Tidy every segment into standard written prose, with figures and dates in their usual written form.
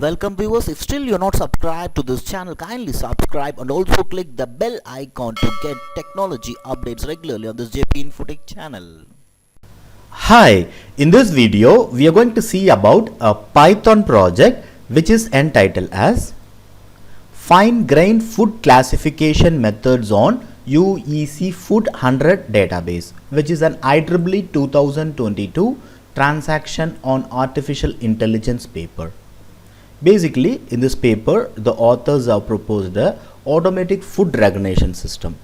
Welcome viewers, if still you're not subscribed to this channel, kindly subscribe and also click the bell icon to get technology updates regularly on this JP Infotech channel. Hi, in this video we are going to see about a Python project which is entitled as Fine Grained Food Classification Methods on UEC Food-100 database, which is an IEEE 2022 transaction on artificial intelligence paper. Basically, in this paper, the authors have proposed a automatic food recognition system.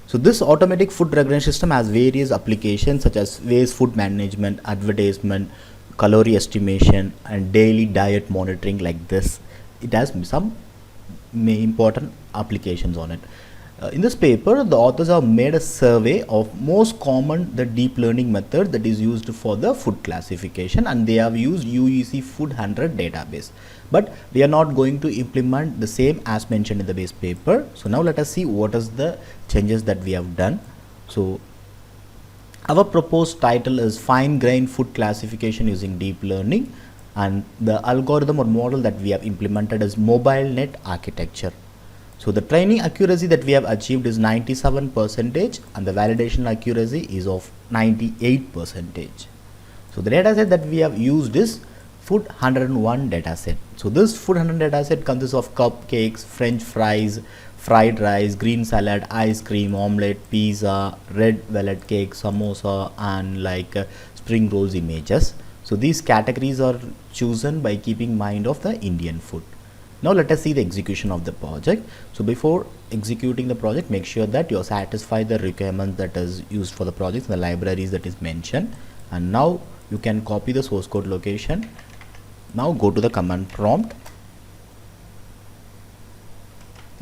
So this automatic food recognition system has various applications such as waste food management, advertisement, calorie estimation, and daily diet monitoring like this. It has some important applications on it. In this paper, the authors have made a survey of most common the deep learning method that is used for the food classification, and they have used UEC Food-100 database. But we are not going to implement the same as mentioned in the base paper. So now let us see what is the changes that we have done. So our proposed title is Fine Grained Food Classification using Deep Learning, and the algorithm or model that we have implemented is MobileNet architecture. So the training accuracy that we have achieved is 97% and the validation accuracy is of 98%. So the dataset that we have used is Food-101 dataset. So this Food-100 dataset consists of cupcakes, french fries, fried rice, green salad, ice cream, omelette, pizza, red velvet cake, samosa, and spring rolls images. So these categories are chosen by keeping mind of the Indian food. Now let us see the execution of the project. So before executing the project, make sure that you satisfy the requirement that is used for the project, the libraries that is mentioned. And now you can copy the source code location. Now go to the command prompt.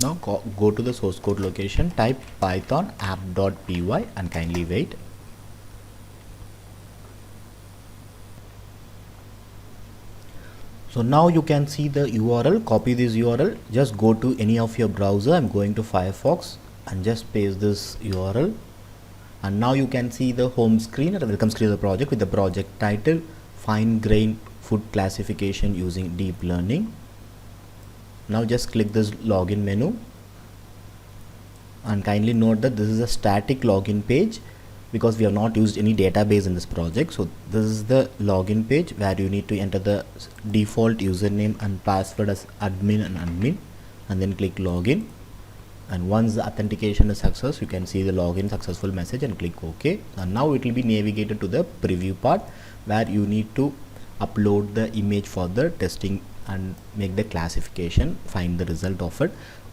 Now go to the source code location, type python app.py and kindly wait. So now you can see the URL, copy this URL, just go to any of your browser. I'm going to Firefox and just paste this URL. And now you can see the home screen or the welcome screen of the project with the project title, Fine Grained Food Classification using Deep Learning. Now just click this login menu and kindly note that this is a static login page because we have not used any database in this project. So this is the login page where you need to enter the default username and password as admin and then click login. And once the authentication is success, you can see the login successful message and click OK. And now it will be navigated to the preview part where you need to upload the image for the testing and make the classification, find the result of it.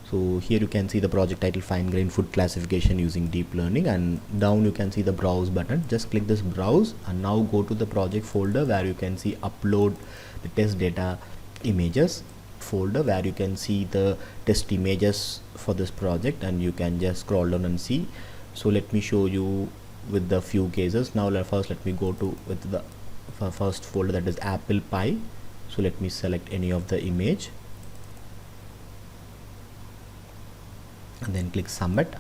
So here you can see the project title, Fine Grained Food Classification using Deep Learning, and down you can see the browse button. Just click this browse and now go to the project folder where you can see upload the test data images folder where you can see the test images for this project, and you can just scroll down and see. So let me show you with the few cases. Now first let me go to with the first folder, that is apple pie. So let me select any of the image and then click submit.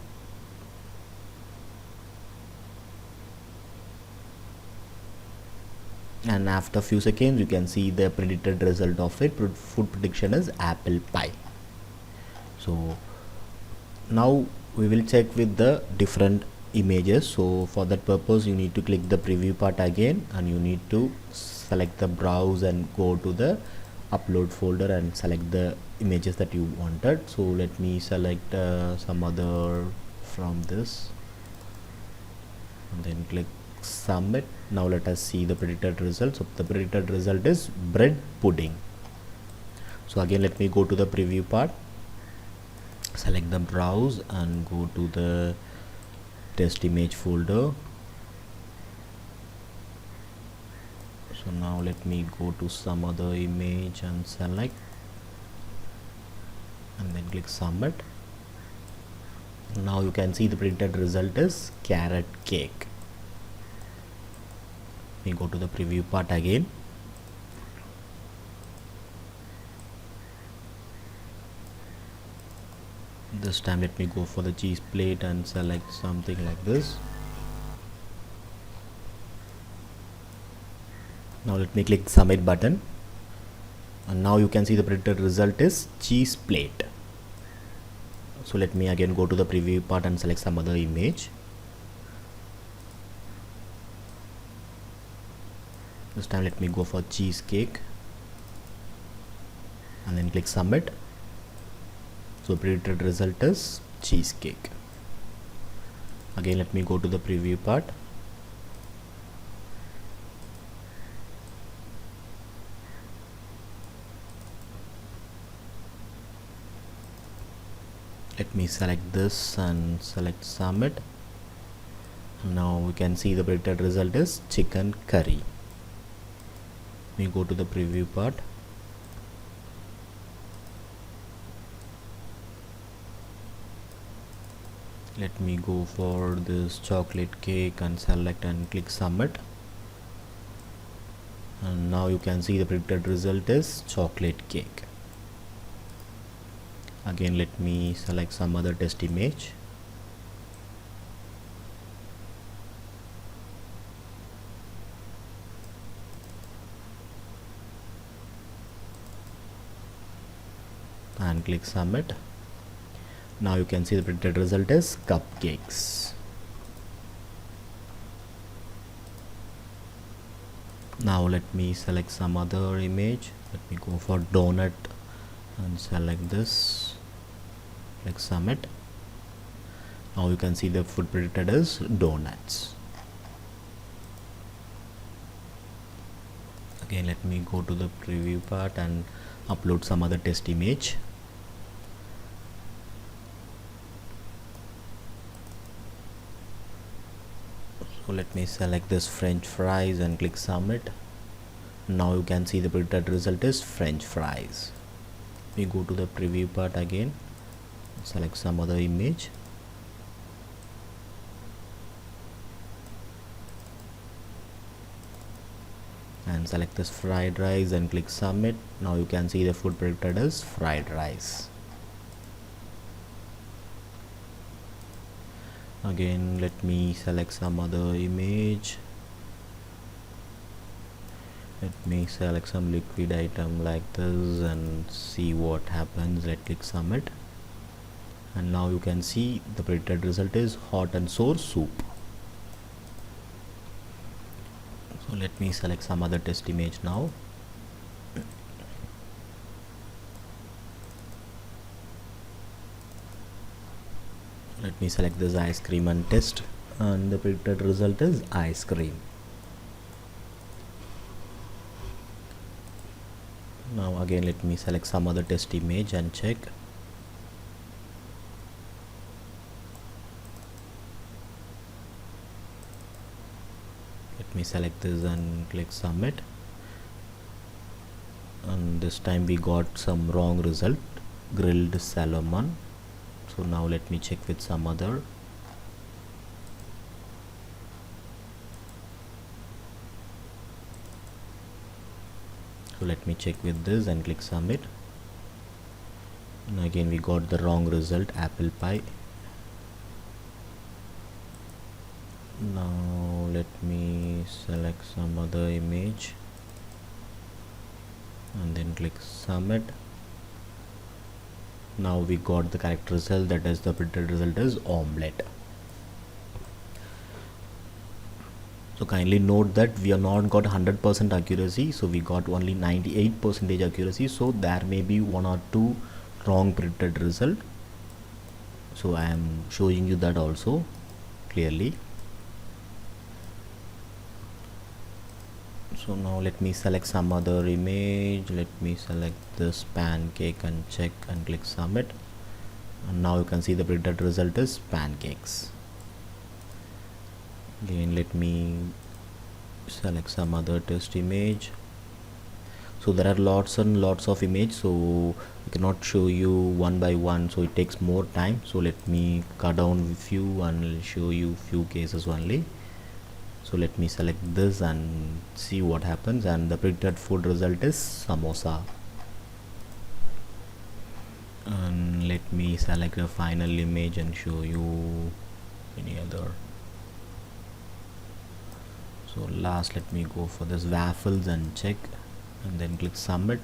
And after a few seconds you can see the predicted result of it. Food prediction is apple pie. So now we will check with the different images. So for that purpose you need to click the preview part again and you need to select the browse and go to the upload folder and select the images that you wanted. So let me select some other from this and then click submit. Now let us see the predicted result. So the predicted result is bread pudding. So again let me go to the preview part, select the browse and go to the test image folder. So now let me go to some other image and select and then click submit. Now you can see the printed result is carrot cake. We go to the preview part again. This time let me go for the cheese plate and select something like this. Now let me click submit button. and now you can see the predicted result is cheese plate. So let me again go to the preview part and select some other image. This time let me go for cheesecake and then click submit. So predicted result is cheesecake. Again let me go to the preview part. Let me select this and select submit. Now we can see the predicted result is chicken curry. Let me go to the preview part. Let me go for this chocolate cake and select and click submit. And now you can see the predicted result is chocolate cake. Again let me select some other test image. And click submit. Now you can see the predicted result is cupcakes. Now let me select some other image. Let me go for donut and select this, click submit. Now you can see the food predicted is donuts. Again let me go to the preview part and upload some other test image. So let me select this French fries and click submit. Now you can see the predicted result is French fries. We go to the preview part again, select some other image. And select this fried rice and click submit. Now you can see the food predicted is fried rice. Again let me select some other image. Let me select some liquid item like this and see what happens. Let's click submit. And now you can see the predicted result is hot and sour soup. So let me select some other test image now. Let me select this ice cream and test, and the predicted result is ice cream. Now again let me select some other test image and check. Let me select this and click submit. And this time we got some wrong result, grilled salmon. So now let me check with some other. So let me check with this and click submit. And again we got the wrong result, apple pie. Now let me select some other image and then click submit. Now we got the correct result, that is the predicted result is omelette. So kindly note that we have not got 100% accuracy, so we got only 98% accuracy, so there may be one or two wrong predicted result. So I am showing you that also clearly. So now let me select some other image. Let me select this pancake and check and click submit. And now you can see the predicted result is pancakes. Again let me select some other test image. So there are lots and lots of image, so I cannot show you one by one, so it takes more time. So let me cut down with few and show you few cases only. So let me select this and see what happens, and the predicted food result is samosa. And let me select a final image and show you any other. So last let me go for this waffles and check and then click submit.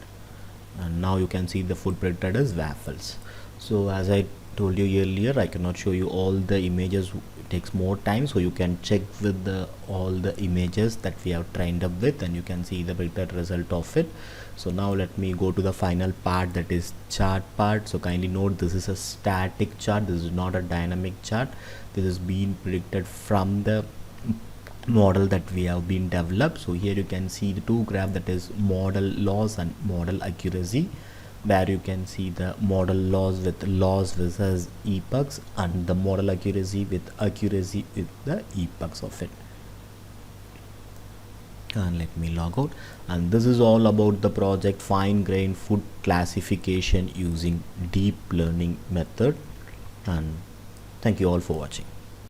and now you can see the food predicted as waffles. So as I told you earlier, I cannot show you all the images, it takes more time, so you can check with all the images that we have trained up with, and you can see the predicted result of it. So now let me go to the final part, that is chart part. So kindly note, this is a static chart, this is not a dynamic chart. This is being predicted from the model that we have been developed. So here you can see the two graph, that is model loss and model accuracy, where you can see the model loss with loss versus epochs, and the model accuracy with the epochs of it. And let me log out, and this is all about the project fine grained food classification using deep learning method. And thank you all for watching.